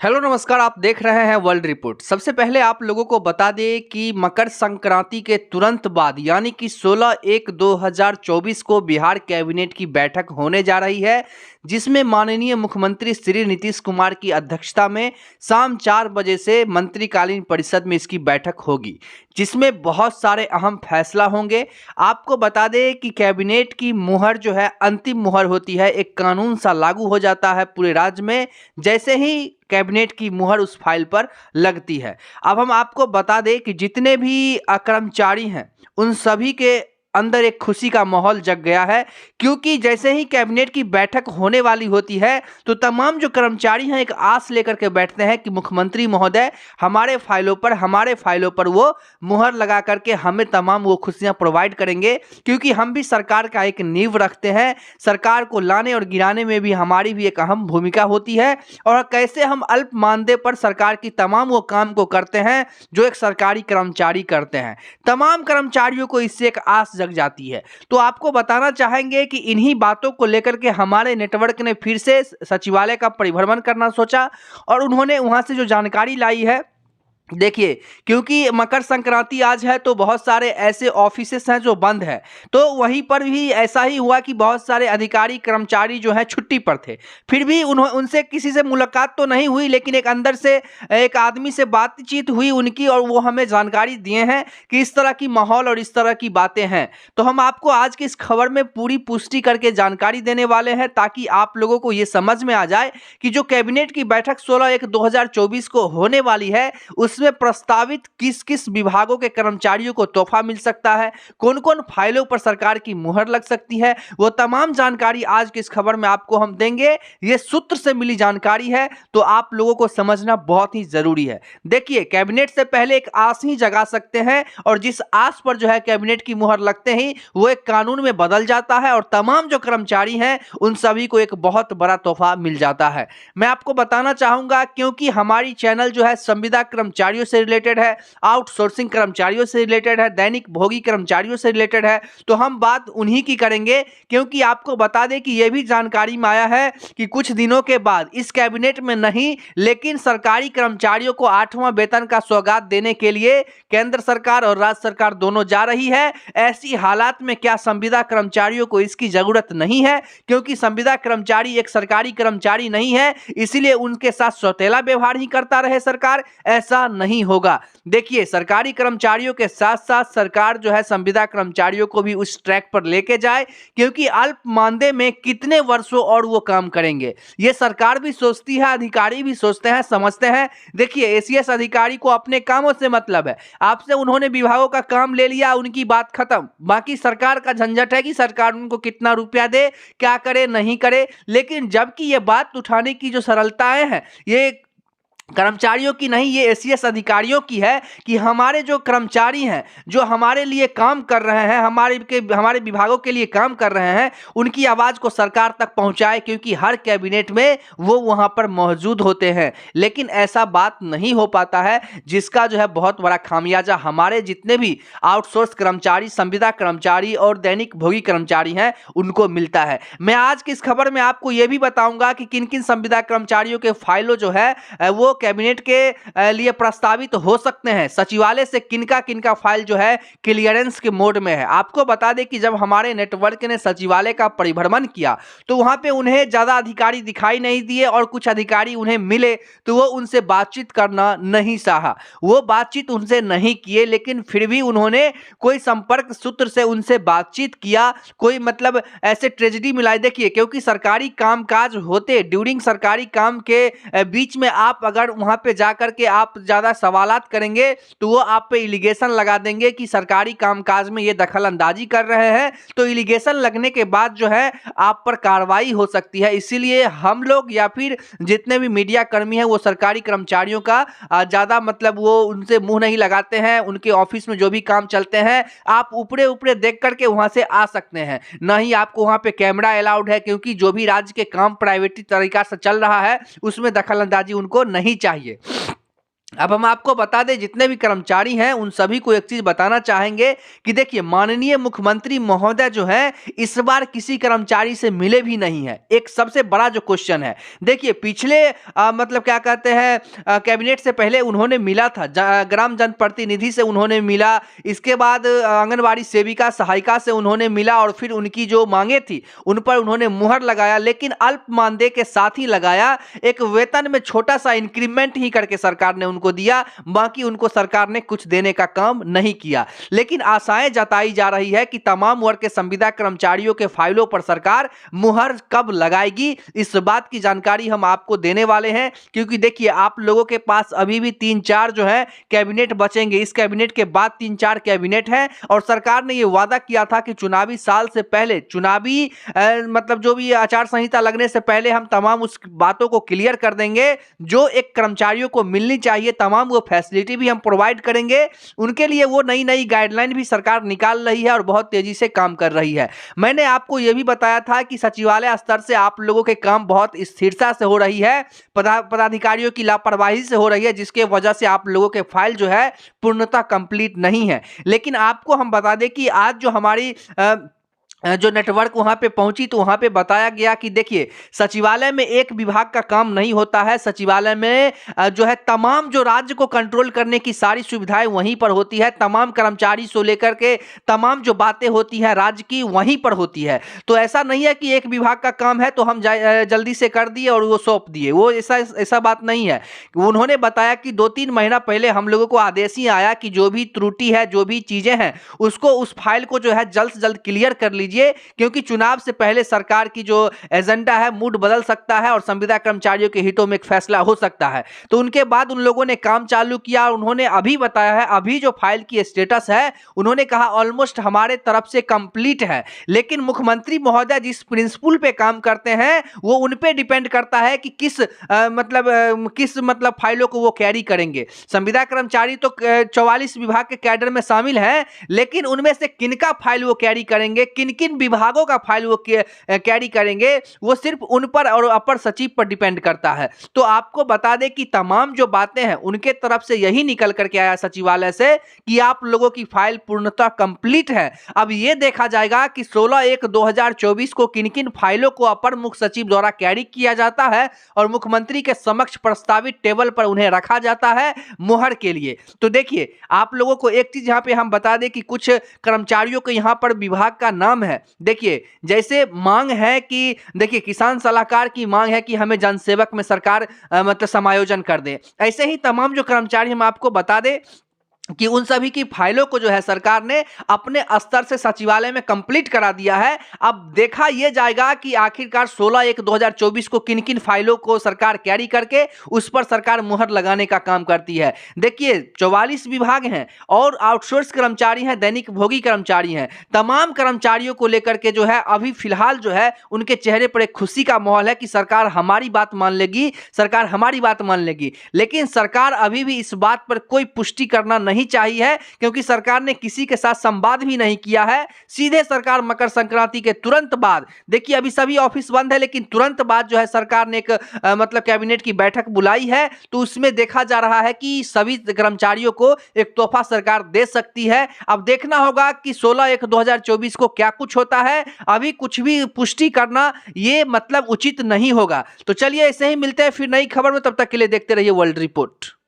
Hello नमस्कार, आप देख रहे हैं वर्ल्ड रिपोर्ट। सबसे पहले आप लोगों को बता दें कि मकर संक्रांति के तुरंत बाद यानी कि 16/1/2024 को बिहार कैबिनेट की बैठक होने जा रही है, जिसमें माननीय मुख्यमंत्री श्री नीतीश कुमार की अध्यक्षता में शाम 4 बजे से मंत्रिकालीन परिषद में इसकी बैठक होगी, जिसमें बहुत सारे अहम फैसला होंगे। आपको बता दें कि कैबिनेट की मुहर जो है अंतिम मुहर होती है, एक कानून सा लागू हो जाता है पूरे राज्य में जैसे ही कैबिनेट की मुहर उस फाइल पर लगती है। अब हम आपको बता दें कि जितने भी कर्मचारी हैं उन सभी के अंदर एक खुशी का माहौल जग गया है, क्योंकि जैसे ही कैबिनेट की बैठक होने वाली होती है तो तमाम जो कर्मचारी हैं एक आस लेकर के बैठते हैं कि मुख्यमंत्री महोदय हमारे फाइलों पर वो मुहर लगा करके हमें तमाम वो खुशियां प्रोवाइड करेंगे, क्योंकि हम भी सरकार का एक नींव रखते हैं। सरकार को लाने और गिराने में भी हमारी भी एक अहम भूमिका होती है और कैसे हम अल्प मानदेय पर सरकार की तमाम वो काम को करते हैं जो एक सरकारी कर्मचारी करते हैं। तमाम कर्मचारियों को इससे एक आस जग जाती है। तो आपको बताना चाहेंगे कि इन्हीं बातों को लेकर के हमारे नेटवर्क ने फिर से सचिवालय का परिभ्रमण करना सोचा और उन्होंने वहां से जो जानकारी लाई है, देखिए, क्योंकि मकर संक्रांति आज है तो बहुत सारे ऐसे ऑफिसेस हैं जो बंद है, तो वहीं पर भी ऐसा ही हुआ कि बहुत सारे अधिकारी कर्मचारी जो हैं छुट्टी पर थे। फिर भी उनसे किसी से मुलाकात तो नहीं हुई, लेकिन एक अंदर से एक आदमी से बातचीत हुई उनकी और वो हमें जानकारी दिए हैं कि इस तरह की माहौल और इस तरह की बातें हैं। तो हम आपको आज की इस खबर में पूरी पुष्टि करके जानकारी देने वाले हैं, ताकि आप लोगों को ये समझ में आ जाए कि जो कैबिनेट की बैठक 16/1/2024 को होने वाली है उसमें प्रस्तावित किस किस विभागों के कर्मचारियों को तोहफा मिल सकता है, कौन कौन फाइलों पर सरकार की मुहर लग सकती है, वो तमाम जानकारी आज की इस खबर में आपको हम देंगे। ये सूत्र से मिली जानकारी है तो आप लोगों को समझना बहुत ही जरूरी है। देखिए, कैबिनेट से पहले एक आस ही जगा सकते हैं और जिस आस पर जो है कैबिनेट की मुहर लगते ही वो एक कानून में बदल जाता है और तमाम जो कर्मचारी हैं उन सभी को एक बहुत बड़ा तोहफा मिल जाता है। मैं आपको बताना चाहूंगा, क्योंकि हमारी चैनल जो है संविदा कर्मचारियों से रिलेटेड है, आउटसोर्सिंग कर्मचारियों से रिलेटेड है, दैनिक भोगी कर्मचारियों से रिलेटेड है, तो हम बात उन्हीं की करेंगे। क्योंकि आपको बता दें कि यह भी जानकारी में आया है कि कुछ दिनों के बाद इस कैबिनेट में नहीं लेकिन सरकारी कर्मचारियों को 8वां वेतन का सौगात देने के लिए केंद्र सरकार और राज्य सरकार दोनों जा रही है। ऐसी हालात में क्या संविदा कर्मचारियों को इसकी जरूरत नहीं है? क्योंकि संविदा कर्मचारी एक सरकारी कर्मचारी नहीं है, इसीलिए उनके साथ सौतेला व्यवहार ही करता रहे सरकार, ऐसा नहीं होगा। देखिए, सरकारी कर्मचारियों के साथ साथ सरकार जो है संविदा कर्मचारियों को भी उस ट्रैक पर लेके जाए, क्योंकि अल्प मानदेय में कितने वर्षों और वो काम करेंगे ये सरकार भी सोचती है, अधिकारी भी सोचते हैं, समझते हैं। देखिए, एसीएस अधिकारी को अपने कामों से मतलब है, आपसे उन्होंने विभागों का काम ले लिया, उनकी बात खत्म। बाकी सरकार का झंझट है कि सरकार उनको कितना रुपया दे, क्या करे नहीं करे। लेकिन जबकि ये बात उठाने की जो सरलताएं हैं ये कर्मचारियों की नहीं, ये एसीएस अधिकारियों की है कि हमारे जो कर्मचारी हैं जो हमारे लिए काम कर रहे हैं, हमारे विभागों के लिए काम कर रहे हैं, उनकी आवाज को सरकार तक पहुंचाए, क्योंकि हर कैबिनेट में वो वहां पर मौजूद होते हैं। लेकिन ऐसा बात नहीं हो पाता है, जिसका जो है बहुत बड़ा खामियाजा हमारे जितने भी आउटसोर्स कर्मचारी, संविदा कर्मचारी और दैनिक भोगी कर्मचारी हैं उनको मिलता है। मैं आज की इस खबर में आपको यह भी बताऊंगा कि किन किन संविदा कर्मचारियों के फाइलों जो है वो कैबिनेट के लिए प्रस्तावित हो सकते हैं। सचिवालय से किनका फाइल जो है क्लियरेंस के मोड में है। आपको बता दें कि जब हमारे नेटवर्क ने सचिवालय का परिभ्रमण किया तो वहां पे उन्हें ज्यादा अधिकारी दिखाई नहीं दिए और कुछ अधिकारी उन्हें मिले तो वो उनसे बातचीत करना नहीं चाहा, वो बातचीत उनसे नहीं किए, लेकिन फिर भी उन्होंने कोई संपर्क सूत्र से उनसे बातचीत किया, कोई मतलब ऐसे ट्रेजेडी मिलाई। देखिए, क्योंकि सरकारी कामकाज होते ड्यूरिंग सरकारी काम के बीच में आप अगर वहां पे जाकर के आप ज्यादा सवालात करेंगे तो वो आप पे इलिगेशन लगा देंगे कि सरकारी कामकाज में ये दखल अंदाजी कर रहे हैं, तो इलिगेशन लगने के बाद जो है आप पर कार्रवाई हो सकती है। इसीलिए हम लोग या फिर जितने भी मीडिया कर्मी हैं वो सरकारी कर्मचारियों का ज्यादा मतलब वो उनसे मुंह नहीं लगाते हैं। उनके ऑफिस में जो भी काम चलते हैं आप ऊपरे ऊपरे देख करके वहां से आ सकते हैं, ना ही आपको वहां पे कैमरा अलाउड है, क्योंकि जो भी राज्य के काम प्राइवेटी तरीका से चल रहा है उसमें दखल अंदाजी उनको नहीं चाहिए। अब हम आपको बता दें, जितने भी कर्मचारी हैं उन सभी को एक चीज बताना चाहेंगे कि देखिए, माननीय मुख्यमंत्री महोदय जो है इस बार किसी कर्मचारी से मिले भी नहीं है। एक सबसे बड़ा जो क्वेश्चन है, देखिए पिछले मतलब क्या कहते हैं, कैबिनेट से पहले उन्होंने मिला था, ग्राम जनप्रतिनिधि से उन्होंने मिला, इसके बाद आंगनबाड़ी सेविका सहायिका से उन्होंने मिला और फिर उनकी जो मांगे थी उन पर उन्होंने मुहर लगाया, लेकिन अल्प मानदेय के साथ ही लगाया। एक वेतन में छोटा सा इंक्रीमेंट ही करके सरकार ने उनको दिया, बाकी उनको सरकार ने कुछ देने का काम नहीं किया। लेकिन आशाएं जताई जा रही है कि तमाम वर्ग के संविदा कर्मचारियों के फाइलों पर सरकार मुहर कब लगाएगी, इस बात की जानकारी हम आपको देने वाले हैं। क्योंकि देखिए, आप लोगों के पास अभी भी 3-4 जो है कैबिनेट बचेंगे, इस कैबिनेट के बाद 3-4 कैबिनेट है, और सरकार ने यह वादा किया था कि चुनावी साल से पहले, चुनावी मतलब जो भी आचार संहिता लगने से पहले हम तमाम उस बातों को क्लियर कर देंगे जो एक कर्मचारियों को मिलनी चाहिए, तमाम वो फैसिलिटी भी हम प्रोवाइड करेंगे। उनके लिए वो नई नई गाइडलाइन भी सरकार निकाल रही है और बहुत तेजी से काम कर रही है। मैंने आपको यह भी बताया था कि सचिवालय स्तर से आप लोगों के काम बहुत स्थिरता से हो रही है, पदाधिकारियों की लापरवाही से हो रही है, जिसके वजह से आप लोगों के फाइल जो है पूर्णतः कंप्लीट नहीं है। लेकिन आपको हम बता दें कि आज जो हमारी जो नेटवर्क वहां पे पहुंची तो वहां पे बताया गया कि देखिए, सचिवालय में एक विभाग का काम नहीं होता है। सचिवालय में जो है तमाम जो राज्य को कंट्रोल करने की सारी सुविधाएं वहीं पर होती है, तमाम कर्मचारी से लेकर के तमाम जो बातें होती हैं राज्य की वहीं पर होती है। तो ऐसा नहीं है कि एक विभाग का काम है तो हम जल्दी से कर दिए और वो सौंप दिए, वो ऐसा बात नहीं है। उन्होंने बताया कि 2-3 महीना पहले हम लोगों को आदेश ही आया कि जो भी त्रुटि है, जो भी चीजें हैं, उसको उस फाइल को जो है जल्द से जल्द क्लियर कर लीजिए, क्योंकि चुनाव से पहले सरकार की जो एजेंडा है मूड बदल सकता है और संविदा कर्मचारियों के हितों में एक फैसला हो सकता है। तो उनके बाद उन लोगों ने काम चालू किया और उन्होंने अभी बताया है, अभी जो फाइल की स्टेटस है, उन्होंने कहा ऑलमोस्ट हमारे तरफ से कंप्लीट है। लेकिन मुख्यमंत्री महोदय जिस प्रिंसिपल पे काम करते हैं वो उन पे डिपेंड करता है कि किस मतलब फाइलों को वो कैरी करेंगे। संविदा कर्मचारी तो 44 विभाग के कैडर में शामिल हैं, लेकिन उनमें से किनका फाइल वो कैरी करेंगे, किन किन विभागों का फाइल वो कैरी करेंगे, वो सिर्फ उन पर और अपर सचिव पर डिपेंड करता है। तो आपको बता दें कि तमाम जो बातें हैं उनके तरफ से यही निकल करके आया सचिवालय से कि आप लोगों की फाइल पूर्णतः कंप्लीट है। अब ये देखा जाएगा कि 16/1/2024 को किन किन फाइलों को अपर मुख्य सचिव द्वारा कैरी किया जाता है और मुख्यमंत्री के समक्ष प्रस्तावित टेबल पर उन्हें रखा जाता है मुहर के लिए। तो देखिए, आप लोगों को एक चीज यहां पे हम बता दें कि कुछ कर्मचारियों के यहां पर विभाग का नाम है। देखिए, जैसे मांग है कि देखिए, किसान सलाहकार की मांग है कि हमें जनसेवक में सरकार मतलब समायोजन कर दे। ऐसे ही तमाम जो कर्मचारी हम आपको बता दें कि उन सभी की फाइलों को जो है सरकार ने अपने स्तर से सचिवालय में कंप्लीट करा दिया है। अब देखा यह जाएगा कि आखिरकार 16/1/2024 को किन किन फाइलों को सरकार कैरी करके उस पर सरकार मुहर लगाने का काम करती है। देखिए, 44 विभाग हैं और आउटसोर्स कर्मचारी हैं, दैनिक भोगी कर्मचारी हैं। तमाम कर्मचारियों को लेकर के जो है अभी फिलहाल जो है उनके चेहरे पर एक खुशी का माहौल है कि सरकार हमारी बात मान लेगी, सरकार हमारी बात मान लेगी। लेकिन सरकार अभी भी इस बात पर कोई पुष्टि करना नहीं चाहिए है, क्योंकि सरकार ने किसी के साथ संवाद भी नहीं किया है। सीधे सरकार मकर संक्रांति के तुरंत बाद, देखिए अभी सभी ऑफिस बंद है, लेकिन तुरंत बाद जो है सरकार ने एक मतलब कैबिनेट की बैठक बुलाई है, तो उसमें देखा जा रहा है कि सभी कर्मचारियों को एक तोहफा सरकार दे सकती है। अब देखना होगा कि 16/1/2024 को क्या कुछ होता है। अभी कुछ भी पुष्टि करना ये मतलब उचित नहीं होगा। तो चलिए, ऐसे ही मिलते हैं फिर नई खबर में, तब तक के लिए देखते रहिए वर्ल्ड रिपोर्ट।